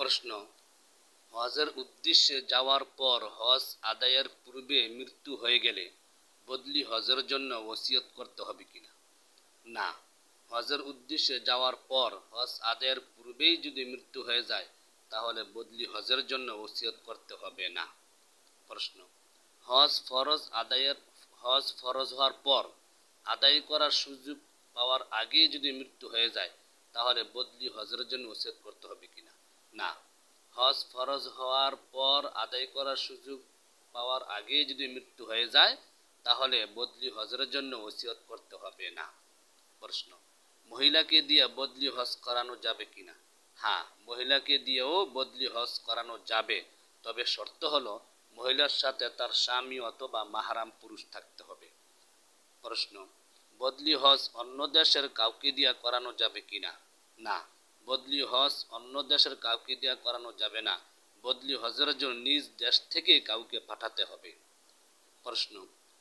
প্রশ্ন, হজের উদ্দেশ্যে যাওয়ার পর হজ আদায়ের পূর্বে মৃত্যু হয়ে গেলে বদলি হজের জন্য ওসিয়ত করতে হবে কিনা? না, হজের উদ্দেশ্যে যাওয়ার পর হজ আদায়ের পূর্বেই যদি মৃত্যু হয়ে যায় তাহলে বদলি হজের জন্য ওসিয়ত করতে হবে না। প্রশ্ন, হজ ফরজ হওয়ার পর আদায় করার সুযোগ পাওয়ার আগে যদি মৃত্যু হয়ে যায় তাহলে বদলি হজের জন্য ওসিয়ত করতে হবে কিনা? না, হজ ফরজ হওয়ার পর আদায় করার সুযোগ পাওয়ার আগে যদি মৃত্যু হয়ে যায় তাহলে বদলি হজের জন্য ওসিয়ত করতে হবে না। প্রশ্ন, মহিলাকে দিয়ে বদলি হজ করানো যাবে কিনা? হ্যাঁ, মহিলাকে দিয়েও বদলি হজ করানো যাবে, তবে শর্ত হলো মহিলার সাথে তার স্বামী অথবা মাহরাম পুরুষ থাকতে হবে। প্রশ্ন, বদলি হজ অন্য দেশের কাউকে দিয়ে করানো যাবে কিনা? না, বদলি হজ অন্য দেশের কাউকে দিয়ে করানো যাবে না, বদলি হজের জন্য নিজ দেশ থেকে কাউকে পাঠাতে হবে। প্রশ্ন,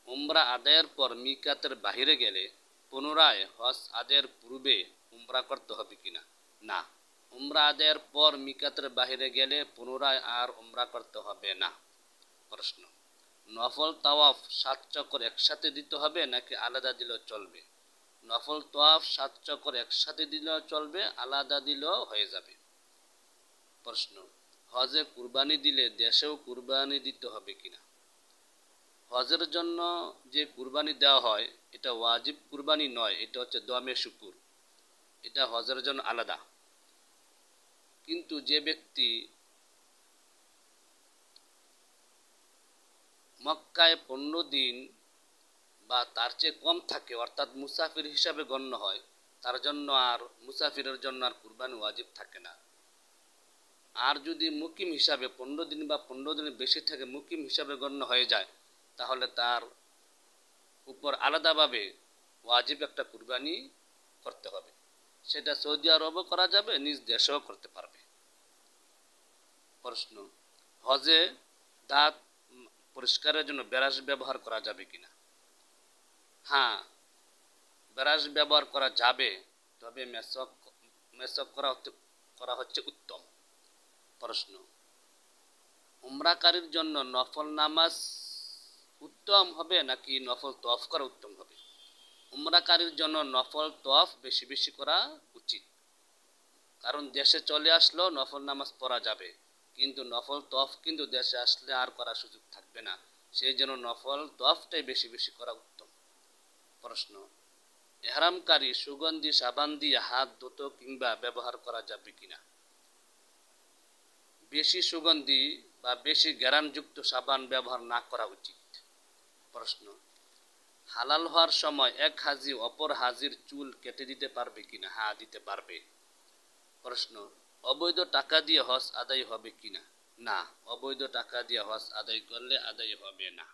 উমরা আদায়ের পর মিকাতের বাহিরে গেলে পুনরায় হজ আদায়ের পূর্বে উমরা করতে হবে কিনা? না, উমরা আদায়ের পর মিকাতের বাহিরে গেলে পুনরায় আর উমরা করতে হবে না। প্রশ্ন, নফল তাওয়াফ 7 চক্কর একসাথে দিতে হবে নাকি আলাদা দিলেও চলবে? নফল তাওয়াফ 7 চক্কর একসাথে দিলেও চলবে, আলাদা দিলেও হয়ে যাবে। প্রশ্ন, হজে কুরবানি দিলে দেশেও কুরবানি দিতে হবে কিনা? হজের জন্য যে কুরবানি দেওয়া হয় এটা ওয়াজিব কুরবানি নয়, এটা হচ্ছে দমে শুকুর, এটা হজের জন্য আলাদা। কিন্তু যে ব্যক্তি মক্কায় 15 দিন বা তার চেয়ে কম থাকে অর্থাৎ মুসাফির হিসাবে গণ্য হয়, তার জন্য আর মুসাফিরের জন্য আর কুরবানি ওয়াজিব থাকে না। আর যদি মুকিম হিসাবে 15 দিন বা 15 দিনের বেশি থেকে মুকিম হিসাবে গণ্য হয়ে যায় তাহলে তার উপর আলাদাভাবে ওয়াজিব একটা কুরবানি করতে হবে। সেটা সৌদি আরবও করা যাবে, নিজ দেশেও করতে পারবে। প্রশ্ন, হজে দাঁত পরিষ্কারের জন্য ব্রাশ ব্যবহার করা যাবে কিনা? হ্যাঁ, ব্রাশ ব্যবহার করা যাবে, তবে মেসক করা হচ্ছে উত্তম। প্রশ্ন, উমরাকারীর জন্য নফল নামাজ উত্তম হবে নাকি নফল তওয়াফ করা উত্তম হবে? উমরাকারীর জন্য নফল তওয়াফ বেশি বেশি করা উচিত, কারণ দেশে চলে আসলেও নফল নামাজ পড়া যাবে, কিন্তু নফল তওয়াফ কিন্তু দেশে আসলে আর করার সুযোগ থাকবে না, সেই জন্য নফল তওয়াফটাই বেশি বেশি করা উত্তম। প্রশ্ন, ইহরামকারী সুগন্ধি সাবান দিয়ে হাত ধুতো কিংবা ব্যবহার করা যাবে কিনা? বেশি সুগন্ধি বা বেশি ঘ্রাণযুক্ত সাবান ব্যবহার না করা উচিত। প্রশ্ন, হালাল হওয়ার সময় এক হাজি অপর হাজির চুল কেটে দিতে পারবে কিনা? হ্যাঁ, দিতে পারবে। প্রশ্ন, অবৈধ টাকা দিয়ে হজ আদায় হবে কিনা? না, অবৈধ টাকা দিয়ে হজ আদায় করলে আদায় হবে না।